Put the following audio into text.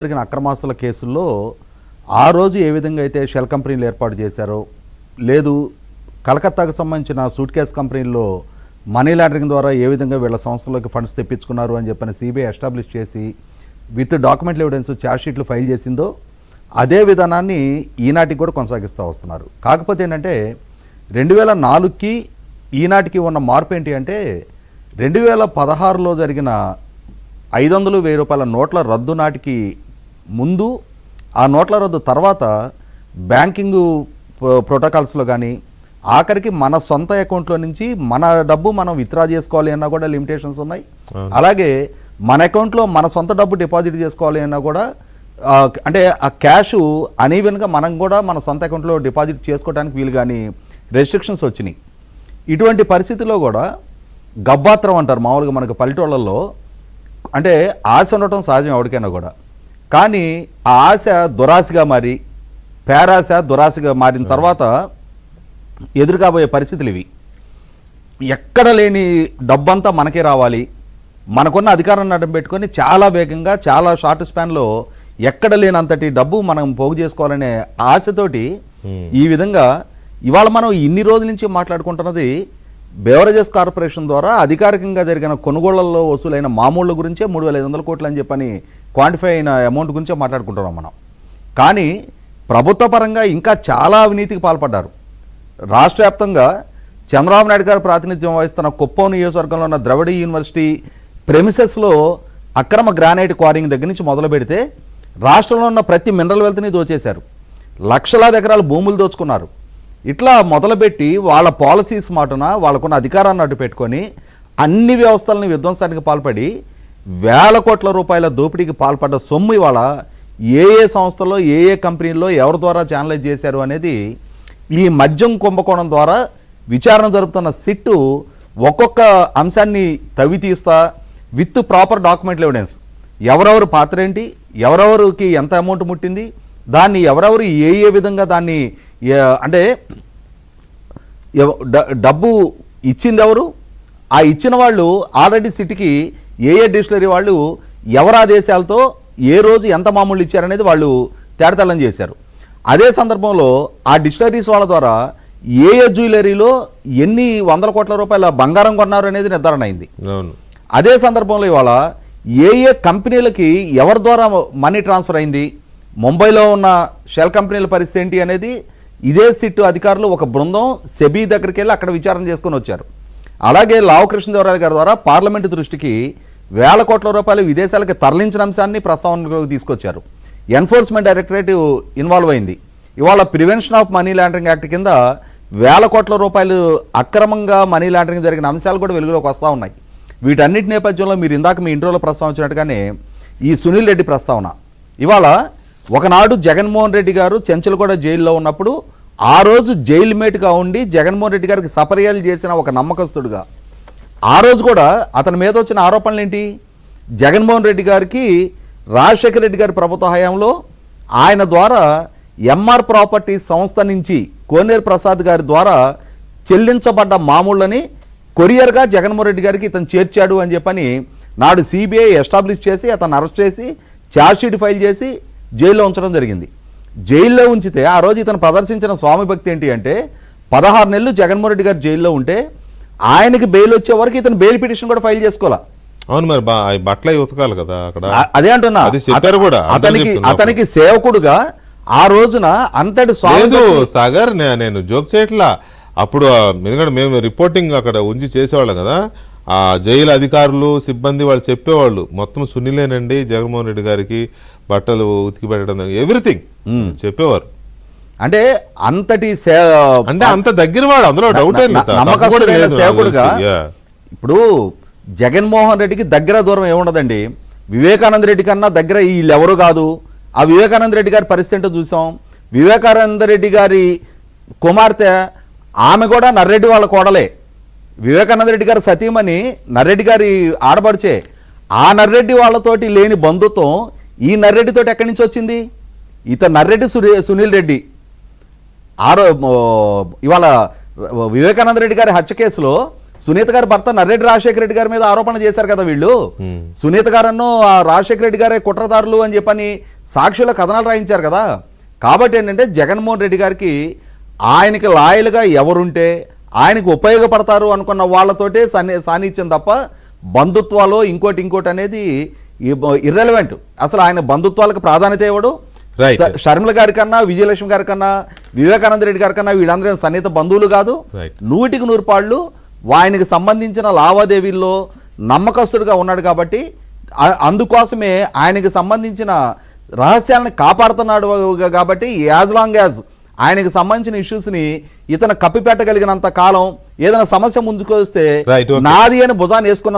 జరిగిన అక్రమాస్తుల కేసుల్లో ఆ రోజు ఏ విధంగా అయితే షెల్ కంపెనీలు ఏర్పాటు చేశారో, లేదు కలకత్తాకు సంబంధించిన సూట్ కేస్ కంపెనీల్లో మనీ లాండరింగ్ ద్వారా ఏ విధంగా వీళ్ళ సంస్థలోకి ఫండ్స్ తెప్పించుకున్నారు అని చెప్పని సిబిఐ ఎస్టాబ్లిష్ చేసి విత్ డాక్యుమెంటల్ ఎవిడెన్స్ ఛార్జ్ షీట్లు ఫైల్ చేసిందో అదే విధానాన్ని ఈనాటికి కూడా కొనసాగిస్తూ వస్తున్నారు. కాకపోతే ఏంటంటే 2004కి ఈనాటికి ఉన్న మార్పు ఏంటి అంటే 2016లో జరిగిన 500,000 రూపాయల నోట్ల రద్దు నాటికి ముందు, ఆ నోట్ల రద్దు తర్వాత బ్యాంకింగ్ ప్రోటోకాల్స్లో కానీ ఆఖరికి మన సొంత అకౌంట్లో నుంచి మన డబ్బు మనం విత్డ్రా చేసుకోవాలి అన్నా కూడా లిమిటేషన్స్ ఉన్నాయి. అలాగే మన అకౌంట్లో మన సొంత డబ్బు డిపాజిట్ చేసుకోవాలి అన్నా కూడా అంటే ఆ క్యాష్ అనీవెన్గా మనం కూడా మన సొంత అకౌంట్లో డిపాజిట్ చేసుకోవడానికి వీలు కానీ రెస్ట్రిక్షన్స్ వచ్చినాయి. ఇటువంటి పరిస్థితిలో కూడా గబ్బాత్రం అంటారు మామూలుగా మనకు పల్లెటూళ్ళల్లో, అంటే ఆశ ఉండటం సహజం ఎవరికైనా కూడా, కానీ ఆ ఆశ దురాశగా మారి పేరాశ దురాశగా మారిన తర్వాత ఎదురుకాబోయే పరిస్థితులు ఇవి. ఎక్కడ లేని డబ్బంతా మనకే రావాలి, మనకున్న అధికారాన్ని అడ్డం పెట్టుకొని చాలా వేగంగా చాలా షార్ట్ స్పాన్లో ఎక్కడ లేనంతటి డబ్బు మనం పోగు చేసుకోవాలనే ఆశతోటి ఈ విధంగా ఇవాళ మనం ఇన్ని రోజుల నుంచి మాట్లాడుకుంటున్నది బెవరేజెస్ కార్పొరేషన్ ద్వారా అధికారికంగా జరిగిన కొనుగోళ్లలో వసూలైన మామూళ్ళ గురించే 3,500 కోట్లు అని చెప్పని క్వాంటిఫై అయిన అమౌంట్ గురించే మాట్లాడుకుంటున్నాం మనం. కానీ ప్రభుత్వ పరంగా ఇంకా చాలా అవినీతికి పాల్పడ్డారు. రాష్ట్ర వ్యాప్తంగా చంద్రబాబు నాయుడు గారు ప్రాతినిధ్యం వహిస్తున్న కుప్పం నియోజకవర్గంలో ఉన్న ద్రవిడ యూనివర్సిటీ ప్రెమిసెస్లో అక్రమ గ్రానైట్ క్వారింగ్ దగ్గర నుంచి మొదలు పెడితే రాష్ట్రంలో ఉన్న ప్రతి మినరల్ వెల్త్ని దోచేశారు. లక్షలాది ఎకరాల భూములు దోచుకున్నారు. ఇట్లా మొదలుపెట్టి వాళ్ళ పాలసీస్ మాటున వాళ్ళకున్న అధికారాన్ని అడ్డు పెట్టుకొని అన్ని వ్యవస్థలని విధ్వంసానికి పాల్పడి వేల కోట్ల రూపాయల దోపిడీకి పాల్పడ్డ సొమ్ము ఇవాళ ఏ ఏ సంస్థల్లో ఏ ఏ కంపెనీల్లో ఎవరి ద్వారా ఛానలైజ్ చేశారు అనేది ఈ మద్యం కుంభకోణం ద్వారా విచారణ జరుపుతున్న సిట్టు ఒక్కొక్క అంశాన్ని తవ్వి తీస్తా విత్ ప్రాపర్ డాక్యుమెంటల్ ఎవిడెన్స్, ఎవరెవరు పాత్ర ఏంటి, ఎవరెవరికి ఎంత అమౌంట్ ముట్టింది, దాన్ని ఎవరెవరు ఏ ఏ విధంగా దాన్ని అంటే డబ్బు ఇచ్చింది ఎవరు, ఆ ఇచ్చిన వాళ్ళు ఆల్రెడీ సిటీకి ఏ ఏ డిస్టిలరీ వాళ్ళు ఎవరి ఆదేశాలతో ఏ రోజు ఎంత మామూలు ఇచ్చారనేది వాళ్ళు తేడతెల్లం చేశారు. అదే సందర్భంలో ఆ డిస్టిలరీస్ వాళ్ళ ద్వారా ఏ ఏ జ్యువెలరీలో ఎన్ని వందల కోట్ల రూపాయల బంగారం కొన్నారు అనేది నిర్ధారణ అయింది. అదే సందర్భంలో ఇవాళ ఏ ఏ కంపెనీలకి ఎవరి ద్వారా మనీ ట్రాన్స్ఫర్ అయింది, ముంబైలో ఉన్న షెల్ కంపెనీల పరిస్థితి ఏంటి అనేది ఇదే సిట్టు అధికారులు ఒక బృందం సెబీ దగ్గరికి వెళ్ళి అక్కడ విచారణ చేసుకొని వచ్చారు. అలాగే లావు కృష్ణదేవరాయలు గారి ద్వారా పార్లమెంటు దృష్టికి వేల కోట్ల రూపాయలు విదేశాలకు తరలించిన అంశాన్ని ప్రస్తావనలోకి తీసుకొచ్చారు. ఎన్ఫోర్స్మెంట్ డైరెక్టరేట్ ఇన్వాల్వ్ అయింది. ఇవాళ prevention of money laundering act కింద వేల కోట్ల రూపాయలు అక్రమంగా మనీ లాండరింగ్ జరిగిన అంశాలు కూడా వెలుగులోకి వస్తూ ఉన్నాయి. వీటన్నిటి నేపథ్యంలో మీరు ఇందాక మీ ఇంట్రోలో ప్రస్తావించినట్టుగానే ఈ సునీల్ రెడ్డి ప్రస్తావన, ఇవాళ ఒకనాడు జగన్మోహన్ రెడ్డి గారు చెంచలగూడ జైల్లో ఉన్నప్పుడు ఆ రోజు జైలు మేట్గా ఉండి జగన్మోహన్ రెడ్డి గారికి సపర్యాలు చేసిన ఒక నమ్మకస్తుడుగా ఆ రోజు కూడా అతని మీద వచ్చిన ఆరోపణలు ఏంటి, జగన్మోహన్ రెడ్డి గారికి రాజశేఖర రెడ్డి గారి ప్రభుత్వ హయాంలో ఆయన ద్వారా ఎంఆర్ ప్రాపర్టీస్ సంస్థ నుంచి కోనేరు ప్రసాద్ గారి ద్వారా చెల్లించబడ్డ మామూళ్ళని కొరియర్గా జగన్మోహన్ రెడ్డి గారికి ఇతను చేర్చాడు అని చెప్పని నాడు సిబిఐ ఎస్టాబ్లిష్ చేసి అతను అరెస్ట్ చేసి ఛార్జ్షీట్ ఫైల్ చేసి జైల్లో ఉంచడం జరిగింది. జైల్లో ఉంచితే ఆ రోజు ఇతను ప్రదర్శించిన స్వామి భక్తి ఏంటి అంటే 16 నెలలు జగన్మోహన్ రెడ్డి గారు జైల్లో ఉంటే ఆయనకి బెయిల్ వచ్చే వరకు ఇతను బెయిల్ పిటిషన్ కూడా ఫైల్ చేసుకోవాలా. అవును, మరి బట్టలు ఉతకాలి కదా అక్కడ. అదే అంటున్నా, అతనికి సేవకుడుగా ఆ రోజున అంతటి సాగర్ నేను జోక్ చేయట్లా. అప్పుడు ఎందుకంటే మేము రిపోర్టింగ్ అక్కడ ఉంచి చేసేవాళ్ళం కదా, ఆ జైలు అధికారులు సిబ్బంది వాళ్ళు చెప్పేవాళ్ళు మొత్తం సునీలేనండి జగన్మోహన్ రెడ్డి గారికి బట్టలు ఉతికి పెట్టడం ఎవ్రీథింగ్ చెప్పేవారు. అంటే అంతటి అంటే అంత దగ్గర వాడు, అందులో డౌట్ సేవకుడుగా. ఇప్పుడు జగన్మోహన్ రెడ్డికి దగ్గర దూరం ఏముండదండి, వివేకానంద రెడ్డి కన్నా దగ్గర వీళ్ళు ఎవరు కాదు. ఆ వివేకానంద రెడ్డి గారి పరిస్థితి ఏంటో చూసాం. వివేకానంద రెడ్డి గారి కుమార్తె ఆమె కూడా నర్రెడ్డి వాళ్ళ కోడలే. వివేకానంద రెడ్డి గారి సతీమణి నర్రెడ్డి గారి ఆడబడిచే. ఆ నర్రెడ్డి వాళ్ళతోటి లేని బంధుత్వం ఈ నర్రెడ్డితోటి ఎక్కడి నుంచి వచ్చింది? ఇతను నర్రెడ్డి సునీల్ రెడ్డి ఇవాళ వివేకానంద రెడ్డి గారి హత్య కేసులో సునీత గారి భర్త నర్రెడ్డి రాజశేఖర రెడ్డి గారి మీద ఆరోపణ చేశారు కదా వీళ్ళు. సునీత గారನ್ನು ఆ రాజశేఖర రెడ్డి గారే కుట్రదారులు అని చెప్పని సాక్షుల కథనాలు రాయించారు కదా. కాబట్టి ఏంటంటే జగన్మోహన్ రెడ్డి గారికి ఆయనకి లాయల్గా ఎవరుంటే ఆయనకు ఉపయోగపడతారు అనుకున్న వాళ్ళతోటే సాన్నిధ్యం తప్ప బంధుత్వాలు ఇంకోటి అనేది ఇర్రెలవెంట్. అసలు ఆయన బంధుత్వాలకు ప్రాధాన్యత ఇవ్వడు. షర్మిల గారి కన్నా, విజయలక్ష్మి గారి కన్నా, వివేకానంద రెడ్డి గారి కన్నా వీళ్ళందరూ సన్నిహిత బంధువులు కాదు. 100కి 100 పాళ్ళు ఆయనకి సంబంధించిన లావాదేవీల్లో నమ్మకస్తుడిగా ఉన్నాడు. కాబట్టి అందుకోసమే ఆయనకి సంబంధించిన రహస్యాలను కాపాడుతున్నాడు. కాబట్టి యాజ్ లాంగ్ యాజ్ ఆయనకి సంబంధించిన ఇష్యూస్ని ఇతను కప్పిపెట్టగలిగినంత కాలం ఏదైనా సమస్య ముందుకు వస్తే నాది అని భుజాన్ని వేసుకున్న